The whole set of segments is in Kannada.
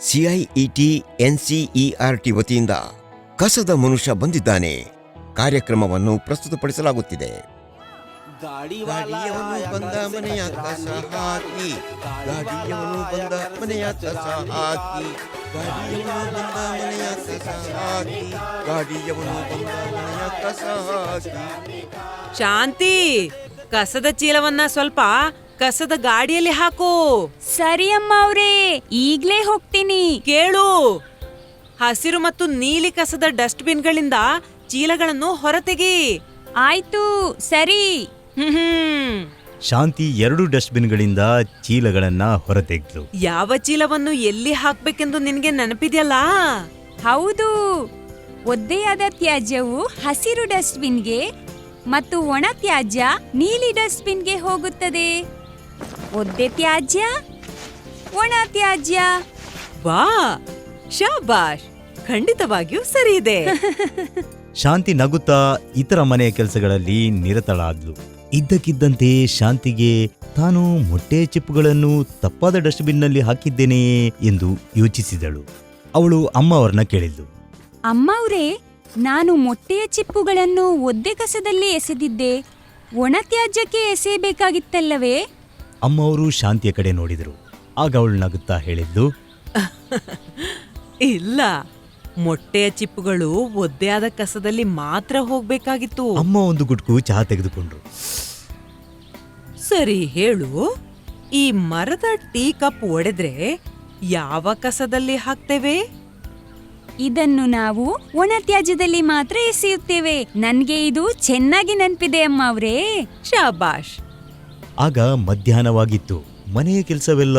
CIET NCERT ವತಿಯಿಂದ ಕಸದ ಮನುಷ್ಯ ಬಂದಿದ್ದಾನೆ ಕಾರ್ಯಕ್ರಮವನ್ನು ಪ್ರಸ್ತುತಪಡಿಸಲಾಗುತ್ತಿದೆ. ಗಾಡಿಯವನು ಬಂದ ಮನೆಯ ಕಸ ಹಾಕಿ, ಗಾಡಿಯವನು ಬಂದ ಮನೆಯ ಕಸ ಹಾಕಿ, ಗಾಡಿಯವನು ಬಂದ ಮನೆಯ ಕಸ ಹಾಕಿ, ಗಾಡಿಯವನು ಬಂದ ಮನೆಯ ಕಸ ಹಾಕಿ. ಶಾಂತಿ, ಕಸದ ಚೀಲವನ್ನ ಸ್ವಲ್ಪ ಕಸದ ಗಾಡಿಯಲ್ಲಿ ಹಾಕು. ಸರಿ ಅಮ್ಮ ಅವ್ರೇ, ಈಗ್ಲೇ ಹೋಗ್ತೀನಿ. ಕೇಳು, ಹಸಿರು ಮತ್ತು ನೀಲಿ ಕಸದ ಡಸ್ಟ್ಬಿನ್ಗಳಿಂದ ಚೀಲಗಳನ್ನು ಹೊರತೆಗಿ. ಆಯ್ತು, ಸರಿ. ಶಾಂತಿ 2 ಡಸ್ಟ್ಬಿನ್ಗಳಿಂದ ಚೀಲಗಳನ್ನ ಹೊರತೆಗೆದ್ಲು. ಯಾವ ಚೀಲವನ್ನು ಎಲ್ಲಿ ಹಾಕ್ಬೇಕೆಂದು ನಿನ್ಗೆ ನೆನಪಿದೆಯಲ್ಲ? ಹೌದು, ಒದ್ದೆಯಾದ ತ್ಯಾಜ್ಯವು ಹಸಿರು ಡಸ್ಟ್ಬಿನ್ಗೆ ಮತ್ತು ಒಣ ತ್ಯಾಜ್ಯ ನೀಲಿ ಡಸ್ಟ್ಬಿನ್ಗೆ ಹೋಗುತ್ತದೆ. ಒದ್ದೆ ತ್ಯಾಜ್ಯ, ಒಣ ತ್ಯಾಜ್ಯ. ವಾ, ಶಾಬಾಷ್, ಖಂಡಿತವಾಗಿಯೂ ಸರಿ ಇದೆ. ಶಾಂತಿ ನಗುತ್ತಾ ಇತರ ಮನೆಯ ಕೆಲಸಗಳಲ್ಲಿ ನಿರತಳಾದ್ಲು. ಇದ್ದಕ್ಕಿದ್ದಂತೆ ಶಾಂತಿಗೆ ತಾನು ಮೊಟ್ಟೆ ಚಿಪ್ಪುಗಳನ್ನು ತಪ್ಪಾದ ಡಸ್ಟ್ಬಿನ್ನಲ್ಲಿ ಹಾಕಿದ್ದೇನೆ ಎಂದು ಯೋಚಿಸಿದಳು. ಅವಳು ಅಮ್ಮ ಅವರನ್ನ ಕೇಳಿದ್ಲು. ಅಮ್ಮ ಅವ್ರೇ, ನಾನು ಮೊಟ್ಟೆಯ ಚಿಪ್ಪುಗಳನ್ನು ಒದ್ದೆ ಕಸದಲ್ಲಿ ಎಸೆದಿದ್ದೆ. ಒಣ ತ್ಯಾಜ್ಯಕ್ಕೆ ಎಸೆಯಬೇಕಾಗಿತ್ತಲ್ಲವೇ? ಅಮ್ಮ ಅವರು ಶಾಂತಿಯ ಕಡೆ ನೋಡಿದರು. ಆಗ ಅವಳು ನಗುತ್ತಾ ಹೇಳಿದ್ಲು, ಇಲ್ಲ, ಮೊಟ್ಟೆಯ ಚಿಪ್ಪುಗಳು ಒದ್ದೆಯಾದ ಕಸದಲ್ಲಿ ಮಾತ್ರ ಹೋಗ್ಬೇಕಾಗಿತ್ತು. ಅಮ್ಮ ಒಂದು ಗುಟ್ಕು ಚಹಾ ತೆಗೆದುಕೊಂಡ್ರು. ಸರಿ ಹೇಳು, ಈ ಮರದ ಟೀ ಕಪ್ ಒಡೆದ್ರೆ ಯಾವ ಕಸದಲ್ಲಿ ಹಾಕ್ತೇವೆ? ಇದನ್ನು ನಾವು ಒಣ ತ್ಯಾಜ್ಯದಲ್ಲಿ ಮಾತ್ರ ಎಸೆಯುತ್ತೇವೆ. ನನ್ಗೆ ಇದು ಚೆನ್ನಾಗಿ ನೆನಪಿದೆ ಅಮ್ಮ ಅವ್ರೇ. ಶಾಬಾಷ್. ಆಗ ಮಧ್ಯಾಹ್ನವಾಗಿತ್ತು. ಮನೆಯ ಕೆಲಸವೆಲ್ಲ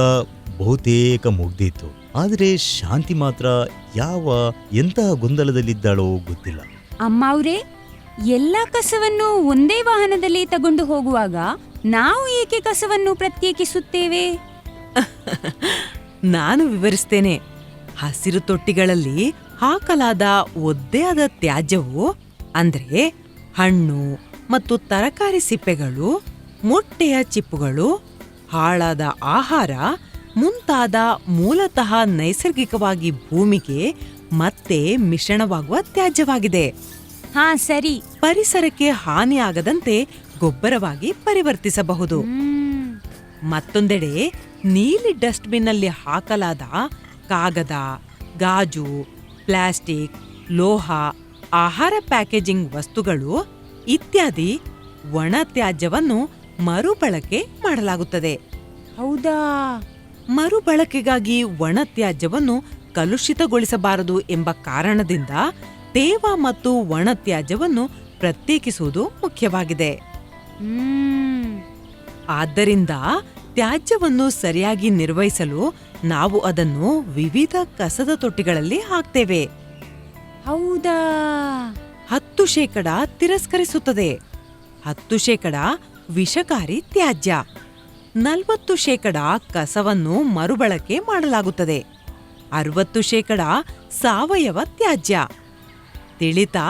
ಬಹುತೇಕ ಮುಗ್ದಿತ್ತು. ಆದರೆ ಶಾಂತಿ ಮಾತ್ರ ಎಂತಹ ಗೊಂದಲದಲ್ಲಿದ್ದಾಳೋ ಗೊತ್ತಿಲ್ಲ. ಅಮ್ಮ ಅವ್ರೇ, ಎಲ್ಲಾ ಕಸವನ್ನು ಒಂದೇ ವಾಹನದಲ್ಲಿ ತಗೊಂಡು ಹೋಗುವಾಗ ನಾವು ಏಕೆ ಕಸವನ್ನು ಪ್ರತ್ಯೇಕಿಸುತ್ತೇವೆ? ನಾನು ವಿವರಿಸ್ತೇನೆ. ಹಸಿರು ತೊಟ್ಟಿಗಳಲ್ಲಿ ಹಾಕಲಾದ ಒದ್ದೆಯಾದ ತ್ಯಾಜ್ಯವು ಅಂದ್ರೆ ಹಣ್ಣು ಮತ್ತು ತರಕಾರಿ ಸಿಪ್ಪೆಗಳು, ಮೊಟ್ಟೆಯ ಚಿಪ್ಪುಗಳು, ಹಾಳಾದ ಆಹಾರ ಮುಂತಾದ ಮೂಲತಃ ನೈಸರ್ಗಿಕವಾಗಿ ಭೂಮಿಗೆ ಮತ್ತೆ ಮಿಶ್ರಣವಾಗುವ ತ್ಯಾಜ್ಯವಾಗಿದೆ. ಹಾ, ಸರಿ. ಪರಿಸರಕ್ಕೆ ಹಾನಿಯಾಗದಂತೆ ಗೊಬ್ಬರವಾಗಿ ಪರಿವರ್ತಿಸಬಹುದು. ಮತ್ತೊಂದೆಡೆ ನೀಲಿ ಡಸ್ಟ್ಬಿನ್ನಲ್ಲಿ ಹಾಕಲಾದ ಕಾಗದ, ಗಾಜು, ಪ್ಲಾಸ್ಟಿಕ್, ಲೋಹ, ಆಹಾರ ಪ್ಯಾಕೇಜಿಂಗ್ ವಸ್ತುಗಳು ಇತ್ಯಾದಿ ಒಣ ತ್ಯಾಜ್ಯವನ್ನು ಮರುಬಳಕೆ ಮಾಡಲಾಗುತ್ತದೆ. ಹೌದಾ? ಮರುಬಳಕೆಗಾಗಿ ಒಣ ತ್ಯಾಜ್ಯವನ್ನು ಕಲುಷಿತಗೊಳಿಸಬಾರದು ಎಂಬ ಕಾರಣದಿಂದ ತೇವ ಮತ್ತು ಒಣ ತ್ಯಾಜ್ಯವನ್ನು ಪ್ರತ್ಯೇಕಿಸುವುದು ಮುಖ್ಯವಾಗಿದೆ. ಆದ್ದರಿಂದ ತ್ಯಾಜ್ಯವನ್ನು ಸರಿಯಾಗಿ ನಿರ್ವಹಿಸಲು ನಾವು ಅದನ್ನು ವಿವಿಧ ಕಸದ ತೊಟ್ಟಿಗಳಲ್ಲಿ ಹಾಕ್ತೇವೆ. ಹೌದಾ? 10% ತಿರಸ್ಕರಿಸುತ್ತದೆ, 10% ವಿಷಕಾರಿ ತ್ಯಾಜ್ಯ, 40% ಕಸವನ್ನು ಮರುಬಳಕೆ ಮಾಡಲಾಗುತ್ತದೆ, 60% ಸಾವಯವ ತ್ಯಾಜ್ಯ. ತಿಳಿತಾ?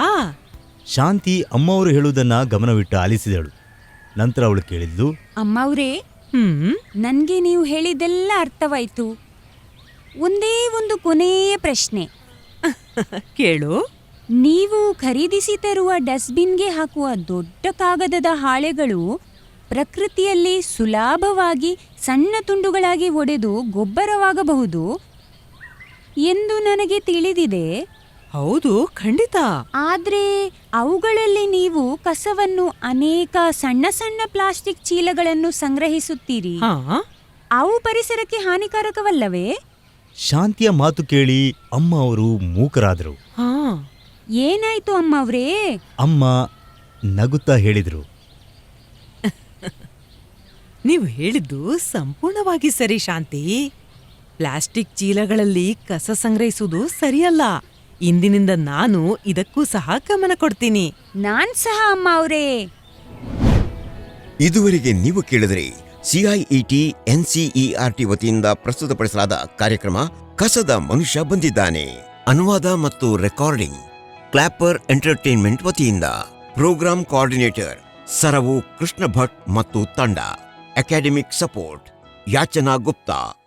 ಶಾಂತಿ ಅಮ್ಮವರು ಹೇಳುವುದನ್ನ ಗಮನವಿಟ್ಟು ಆಲಿಸಿದಳು. ನಂತರ ಅವಳು ಕೇಳಿದ್ಲು, ಅಮ್ಮವ್ರೇ, ನನ್ಗೆ ನೀವು ಹೇಳಿದ್ದೆಲ್ಲ ಅರ್ಥವಾಯ್ತು. ಒಂದೇ ಒಂದು ಕೊನೆಯ ಪ್ರಶ್ನೆ. ಕೇಳು. ನೀವು ಖರೀದಿಸಿ ತರುವ ಡಸ್ಟ್ಬಿನ್ಗೆ ಹಾಕುವ ದೊಡ್ಡ ಕಾಗದದ ಹಾಳೆಗಳು ಪ್ರಕೃತಿಯಲ್ಲಿ ಸುಲಭವಾಗಿ ಸಣ್ಣ ತುಂಡುಗಳಾಗಿ ಒಡೆದು ಗೊಬ್ಬರವಾಗಬಹುದು ಎಂದು ನನಗೆ ತಿಳಿದಿದೆ. ಹೌದು, ಖಂಡಿತ. ಆದ್ರೆ ಅವುಗಳಲ್ಲಿ ನೀವು ಕಸವನ್ನು ಅನೇಕ ಸಣ್ಣ ಸಣ್ಣ ಪ್ಲಾಸ್ಟಿಕ್ ಚೀಲಗಳನ್ನು ಸಂಗ್ರಹಿಸುತ್ತೀರಿ. ಅವು ಪರಿಸರಕ್ಕೆ ಹಾನಿಕಾರಕವಲ್ಲವೇ? ಶಾಂತಿಯ ಮಾತು ಕೇಳಿ ಅಮ್ಮ ಅವರು ಮೂಕರಾದರು. ಏನಾಯ್ತು ಅಮ್ಮವ್ರೇ? ಅಮ್ಮ ನಗುತ್ತಾ ಹೇಳಿದ್ರು, ನೀವು ಹೇಳಿದ್ದು ಸಂಪೂರ್ಣವಾಗಿ ಸರಿ ಶಾಂತಿ. ಪ್ಲಾಸ್ಟಿಕ್ ಚೀಲಗಳಲ್ಲಿ ಕಸ ಸಂಗ್ರಹಿಸುವುದು ಸರಿಯಲ್ಲ. ಇಂದಿನಿಂದ ನಾನು ಇದಕ್ಕೂ ಸಹ ಗಮನ ಕೊಡ್ತೀನಿ. ನಾನ್ ಸಹ ಅಮ್ಮ ಅವರೇ. ಇದುವರೆಗೆ ನೀವು ಕೇಳಿದ್ರಿ CIET NCERT ವತಿಯಿಂದ ಪ್ರಸ್ತುತಪಡಿಸಲಾದ ಕಾರ್ಯಕ್ರಮ ಕಸದ ಮನುಷ್ಯ ಬಂದಿದ್ದಾನೆ. ಅನುವಾದ ಮತ್ತು ರೆಕಾರ್ಡಿಂಗ್ ಕ್ಲಾಪರ್ ಎಂಟರ್ಟೈನ್ಮೆಂಟ್ ವತಿಯಿಂದ. ಪ್ರೋಗ್ರಾಂ ಕೋಆರ್ಡಿನೇಟರ್ ಸರವು ಕೃಷ್ಣ ಭಟ್ ಮತ್ತು ತಂಡ. Academic support Yachana Gupta.